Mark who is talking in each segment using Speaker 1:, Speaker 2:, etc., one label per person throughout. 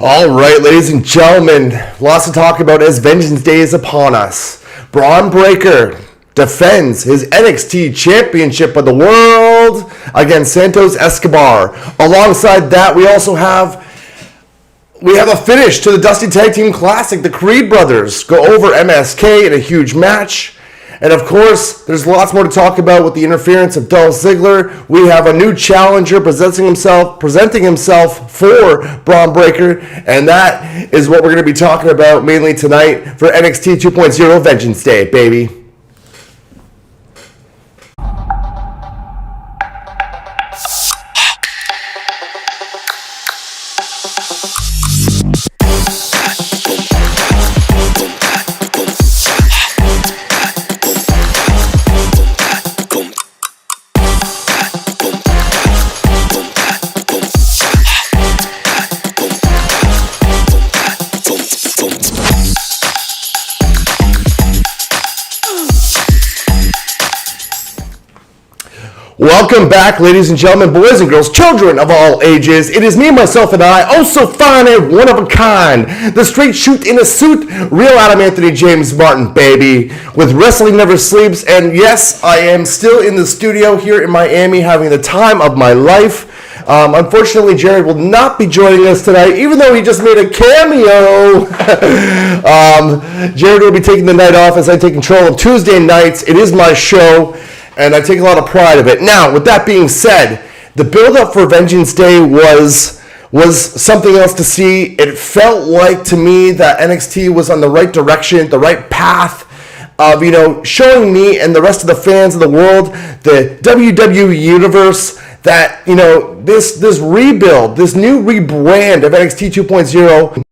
Speaker 1: All right, ladies and gentlemen, lots to talk about as Vengeance Day is upon us. Brekker defends his NXT Championship of the World against Santos Escobar. Alongside that, we also have a finish to the Dusty Tag Team Classic. The Creed brothers go over MSK in a huge match. And of course, there's lots more to talk about with the interference of Dolph Ziggler. We have a new challenger presenting himself for Brekker, and that is what we're going to be talking about mainly tonight for NXT 2.0 Vengeance Day, baby. Welcome back, ladies and gentlemen, boys and girls, children of all ages. It is me, myself, and I, oh so fine and one of a kind. The straight shoot in a suit, real Adam Anthony James Martin, baby. With Wrestling Never Sleeps, and yes, I am still in the studio here in Miami having the time of my life. Unfortunately, Jared will not be joining us tonight, even though he just made a cameo. Jared will be taking the night off as I take control of Tuesday nights. It is my show, and I take a lot of pride of it. Now, with that being said, the build-up for Vengeance Day was something else to see. It felt like to me that NXT was on the right direction, the right path of, showing me and the rest of the fans of the world, the WWE universe, that, this rebuild, this new rebrand of NXT 2.0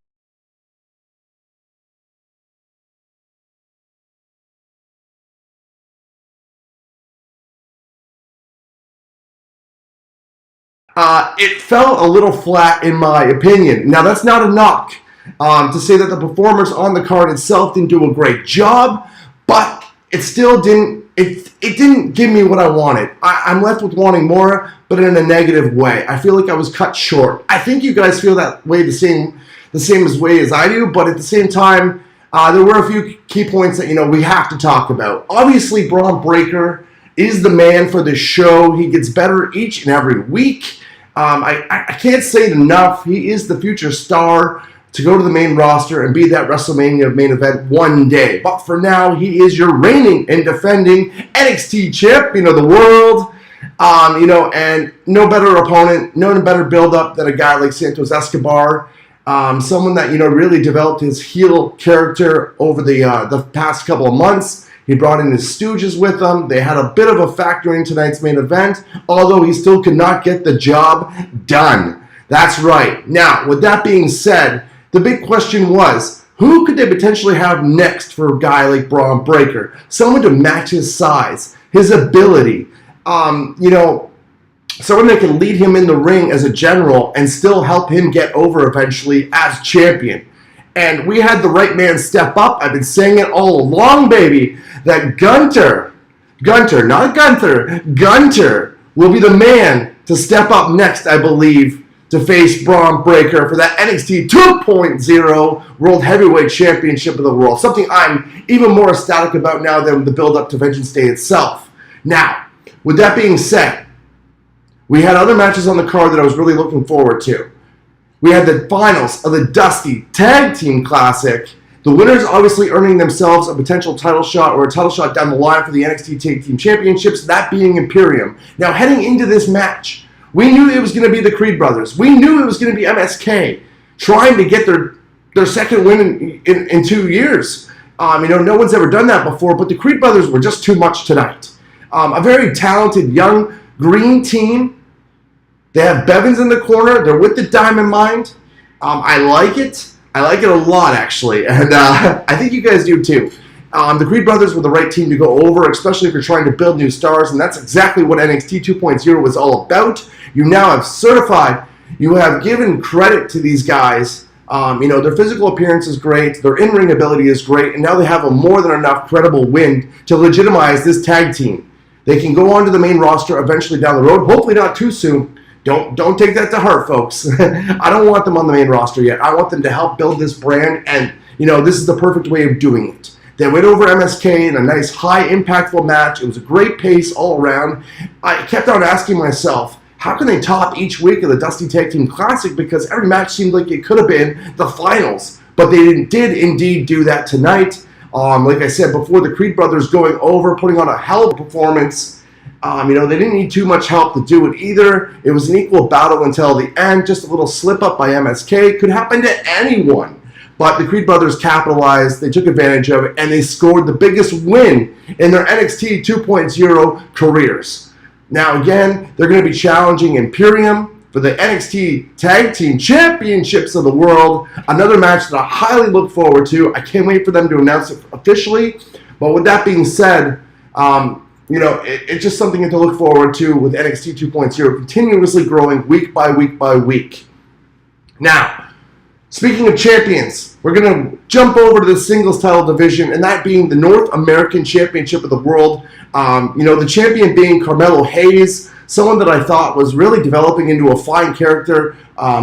Speaker 1: it felt a little flat in my opinion. Now, that's not a knock to say that the performers on the card itself didn't do a great job, but it still didn't. It didn't give me what I wanted. I'm left with wanting more, but in a negative way. I feel like I was cut short. I think you guys feel that way the same way as I do, but at the same time, there were a few key points that we have to talk about. Obviously, Brekker is the man for this show. He gets better each and every week. I can't say it enough. He is the future star to go to the main roster and be that WrestleMania main event one day. But for now, he is your reigning and defending NXT champion of the world. And no better opponent, no better build-up than a guy like Santos Escobar. Someone that, really developed his heel character over the past couple of months. He brought in his stooges with him. They had a bit of a factor in tonight's main event, although he still could not get the job done. That's right. Now, with that being said, the big question was, who could they potentially have next for a guy like Brekker? Someone to match his size, his ability, someone that can lead him in the ring as a general and still help him get over eventually as champion. And we had the right man step up. I've been saying it all along, baby, that Gunther will be the man to step up next, I believe, to face Brekker for that NXT 2.0 World Heavyweight Championship of the World. Something I'm even more ecstatic about now than the build-up to Vengeance Day itself. Now, with that being said, we had other matches on the card that I was really looking forward to. We had the finals of the Dusty Tag Team Classic. The winners obviously earning themselves a potential title shot or a title shot down the line for the NXT Tag Team Championships, that being Imperium. Now, heading into this match, we knew it was going to be the Creed brothers. We knew it was going to be MSK trying to get their second win in 2 years. No one's ever done that before, but the Creed brothers were just too much tonight. A very talented young green team. They have Bevins in the corner. They're with the Diamond Mind. I like it. I like it a lot, actually. And I think you guys do, too. The Creed brothers were the right team to go over, especially if you're trying to build new stars. And that's exactly what NXT 2.0 was all about. You now have certified. You have given credit to these guys. Their physical appearance is great. Their in-ring ability is great. And now they have a more than enough credible win to legitimize this tag team. They can go on to the main roster eventually down the road. Hopefully not too soon. Don't take that to heart, folks. I don't want them on the main roster yet. I want them to help build this brand, and this is the perfect way of doing it. They went over MSK in a nice, high, impactful match. It was a great pace all around. I kept on asking myself, how can they top each week of the Dusty Tag Team Classic? Because every match seemed like it could have been the finals. But they did indeed do that tonight. Like I said before, the Creed brothers going over, putting on a hell of a performance. They didn't need too much help to do it either. It was an equal battle until the end. Just a little slip up by MSK. Could happen to anyone. But the Creed brothers capitalized, they took advantage of it, and they scored the biggest win in their NXT 2.0 careers. Now again, they're going to be challenging Imperium for the NXT Tag Team Championships of the World. Another match that I highly look forward to. I can't wait for them to announce it officially. But with that being said, it's just something to look forward to with NXT 2.0 continuously growing week by week by week. Now, speaking of champions, we're going to jump over to the singles title division, and that being the North American Championship of the World. The champion being Carmelo Hayes, someone that I thought was really developing into a fine character,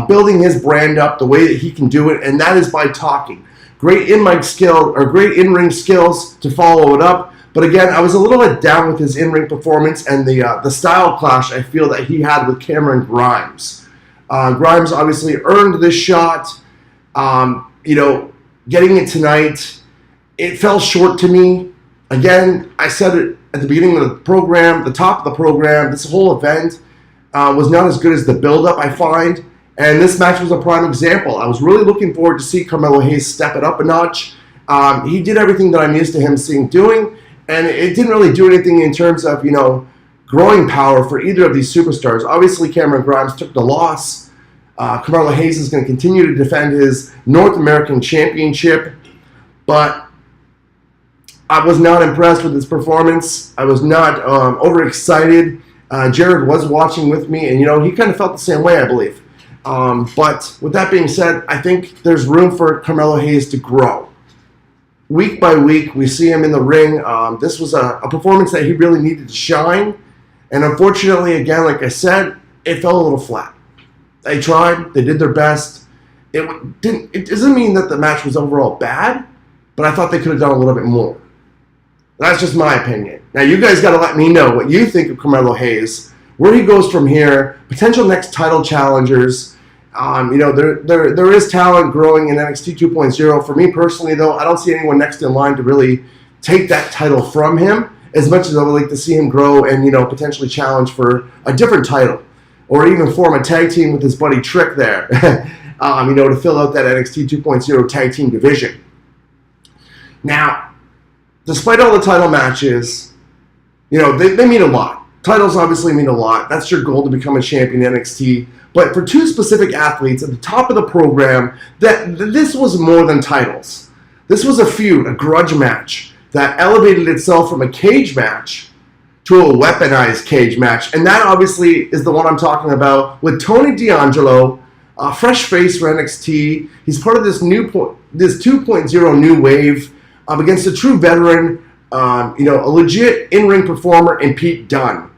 Speaker 1: building his brand up the way that he can do it, and that is by talking. Great in-mic skill, or great in-ring skills to follow it up. But again, I was a little bit down with his in-ring performance and the style clash I feel that he had with Cameron Grimes. Grimes obviously earned this shot. Getting it tonight, it fell short to me. Again, I said it at the beginning of the program, the top of the program, this whole event was not as good as the build-up, I find. And this match was a prime example. I was really looking forward to see Carmelo Hayes step it up a notch. He did everything that I'm used to him doing, and it didn't really do anything in terms of, growing power for either of these superstars. Obviously, Cameron Grimes took the loss. Carmelo Hayes is going to continue to defend his North American Championship, but I was not impressed with his performance. I was not overexcited. Jared was watching with me, and he kind of felt the same way, I believe. But with that being said, I think there's room for Carmelo Hayes to grow. Week by week, we see him in the ring. This was a performance that he really needed to shine, and unfortunately, again, like I said, it fell a little flat. They tried. They did their best. It doesn't mean that the match was overall bad, but I thought they could have done a little bit more. That's just my opinion. Now, you guys got to let me know what you think of Carmelo Hayes, where he goes from here, potential next title challengers. There is talent growing in NXT 2.0. For me personally, though, I don't see anyone next in line to really take that title from him, as much as I would like to see him grow and, potentially challenge for a different title, or even form a tag team with his buddy Trick there, to fill out that NXT 2.0 tag team division. Now, despite all the title matches, they mean a lot. Titles obviously mean a lot. That's your goal, to become a champion in NXT. But for two specific athletes at the top of the program, this was more than titles. This was a feud, a grudge match that elevated itself from a cage match to a weaponized cage match. And that obviously is the one I'm talking about with Tony D'Angelo, a fresh face for NXT. He's part of this 2.0 new wave against a true veteran, a legit in-ring performer in Pete Dunne.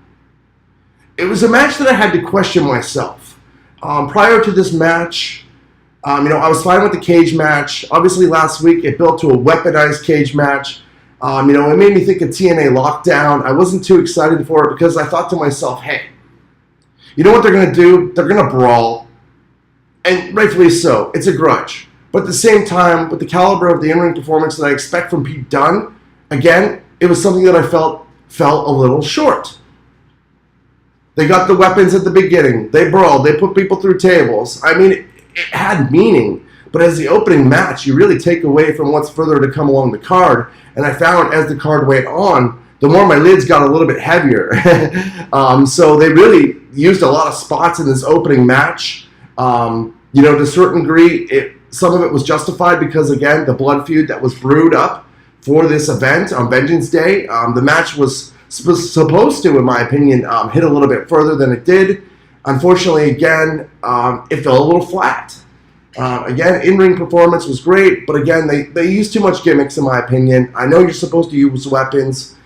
Speaker 1: It was a match that I had to question myself. Prior to this match, I was fine with the cage match. Obviously, last week it built to a weaponized cage match. It made me think of TNA Lockdown. I wasn't too excited for it because I thought to myself, hey, you know what they're going to do? They're going to brawl. And rightfully so. It's a grudge. But at the same time, with the caliber of the in-ring performance that I expect from Pete Dunne, again, it was something that I felt a little short. They got the weapons at the beginning. They brawled. They put people through tables. I mean, it had meaning. But as the opening match, you really take away from what's further to come along the card. And I found as the card went on, the more my lids got a little bit heavier. So they really used a lot of spots in this opening match. To a certain degree, some of it was justified because, again, the blood feud that was brewed up for this event on Vengeance Day, the match was supposed to, in my opinion, hit a little bit further than it did. Unfortunately, again, it fell a little flat. Again, in-ring performance was great, but again, they used too much gimmicks, in my opinion. I know you're supposed to use weapons,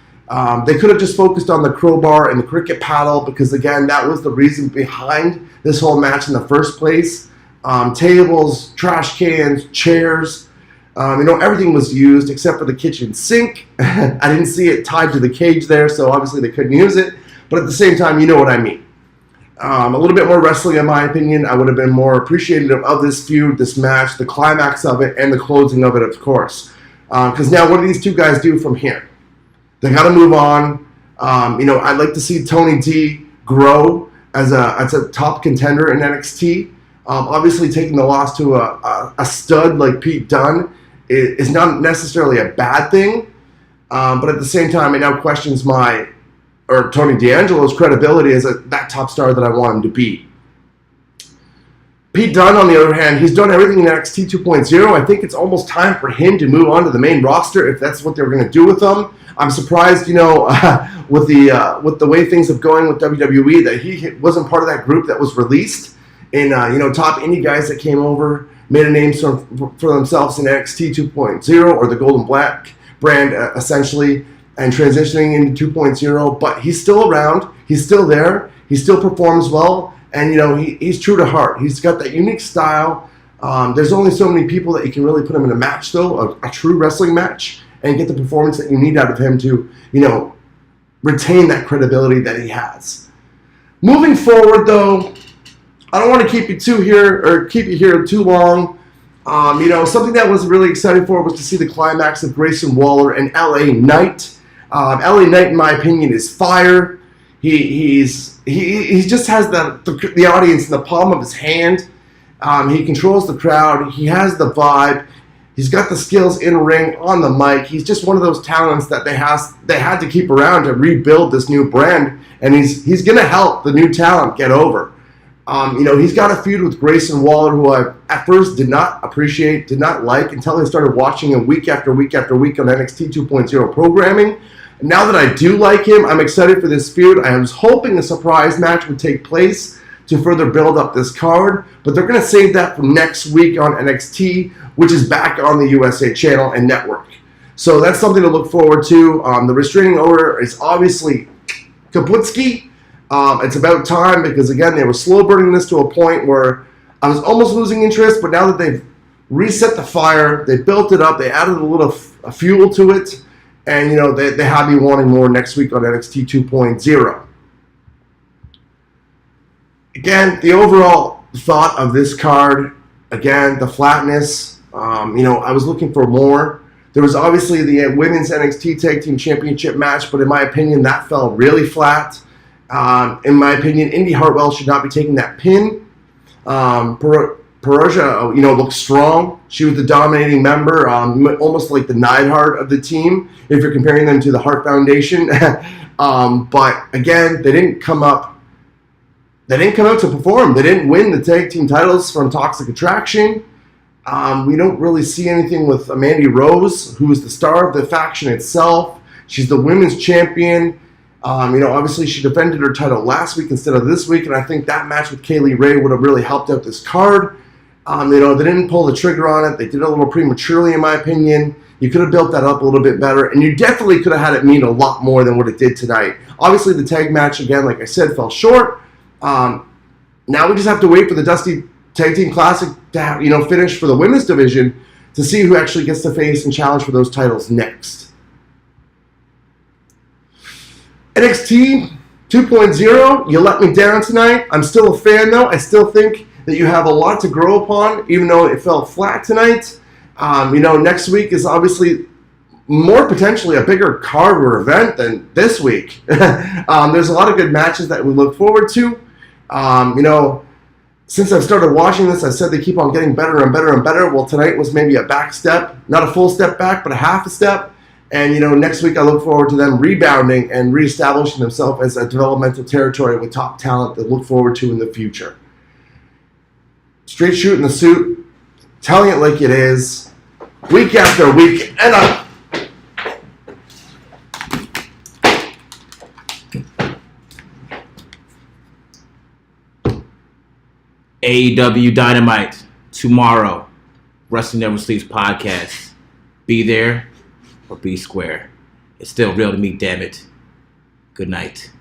Speaker 1: They could have just focused on the crowbar and the cricket paddle because, again, that was the reason behind this whole match in the first place. Tables, trash cans, chairs, everything was used except for the kitchen sink. I didn't see it tied to the cage there, so obviously they couldn't use it. But at the same time, you know what I mean. A little bit more wrestling, in my opinion. I would have been more appreciative of this feud, this match, the climax of it, and the closing of it, of course. Because now, what do these two guys do from here? They got to move on. I'd like to see Tony D grow as a top contender in NXT. Obviously, taking the loss to a stud like Pete Dunne is not necessarily a bad thing. But at the same time, it now questions Tony D'Angelo's credibility as that top star that I want him to be. Pete Dunne, on the other hand, he's done everything in NXT 2.0. I think it's almost time for him to move on to the main roster if that's what they're going to do with him. I'm surprised, with the way things have going with WWE, that he wasn't part of that group that was released. And, top indie guys that came over, made a name for themselves in NXT 2.0 or the Golden Black brand, essentially, and transitioning into 2.0. But he's still around. He's still there. He still performs well. And, he's true to heart. He's got that unique style. There's only so many people that you can really put him in a match, though, a true wrestling match, and get the performance that you need out of him to, retain that credibility that he has. Moving forward, though, I don't want to keep you here too long. Something that was really exciting for was to see the climax of Grayson Waller and LA Knight. LA Knight, in my opinion, is fire. He just has the audience in the palm of his hand. He controls the crowd. He has the vibe. He's got the skills in ring, on the mic. He's just one of those talents that they had to keep around to rebuild this new brand, and he's going to help the new talent get over. He's got a feud with Grayson Waller, who I at first did not appreciate, did not like, until I started watching him week after week after week on NXT 2.0 programming. And now that I do like him, I'm excited for this feud. I was hoping a surprise match would take place to further build up this card, but they're going to save that for next week on NXT, which is back on the USA channel and network. So that's something to look forward to. The restraining order is obviously Kaputski. It's about time because, again, they were slow burning this to a point where I was almost losing interest, but now that they've reset the fire, they built it up, they added a little fuel to it, and, they have me wanting more next week on NXT 2.0. Again, the overall thought of this card, again, the flatness, I was looking for more. There was obviously the Women's NXT Tag Team Championship match, but in my opinion, that fell really flat. In my opinion, Indy Hartwell should not be taking that pin. Perugia, looks strong. She was the dominating member, almost like the Neidhart of the team, if you're comparing them to the Hart Foundation. But again, they didn't come out to perform. They didn't win the tag team titles from Toxic Attraction. We don't really see anything with Mandy Rose, who is the star of the faction itself. She's the women's champion. Obviously she defended her title last week instead of this week, and I think that match with Kaylee Ray would have really helped out this card. They didn't pull the trigger on it. They did it a little prematurely, in my opinion. You could have built that up a little bit better, and you definitely could have had it mean a lot more than what it did tonight. Obviously, the tag match, again, like I said, fell short. Now we just have to wait for the Dusty Tag Team Classic to finish for the women's division to see who actually gets to face and challenge for those titles next. NXT 2.0, you let me down tonight. I'm still a fan, though. I still think that you have a lot to grow upon, even though it fell flat tonight. Next week is obviously more potentially a bigger card or event than this week. There's a lot of good matches that we look forward to. Since I've started watching this, I said they keep on getting better and better and better. Well, tonight was maybe a back step, not a full step back, but a half a step. And, next week I look forward to them rebounding and reestablishing themselves as a developmental territory with top talent to look forward to in the future. Straight shooting the suit, telling it like it is, week after week, and
Speaker 2: AEW Dynamite tomorrow. Wrestling Never Sleeps podcast. Be there or be square. It's still real to me, damn it. Good night.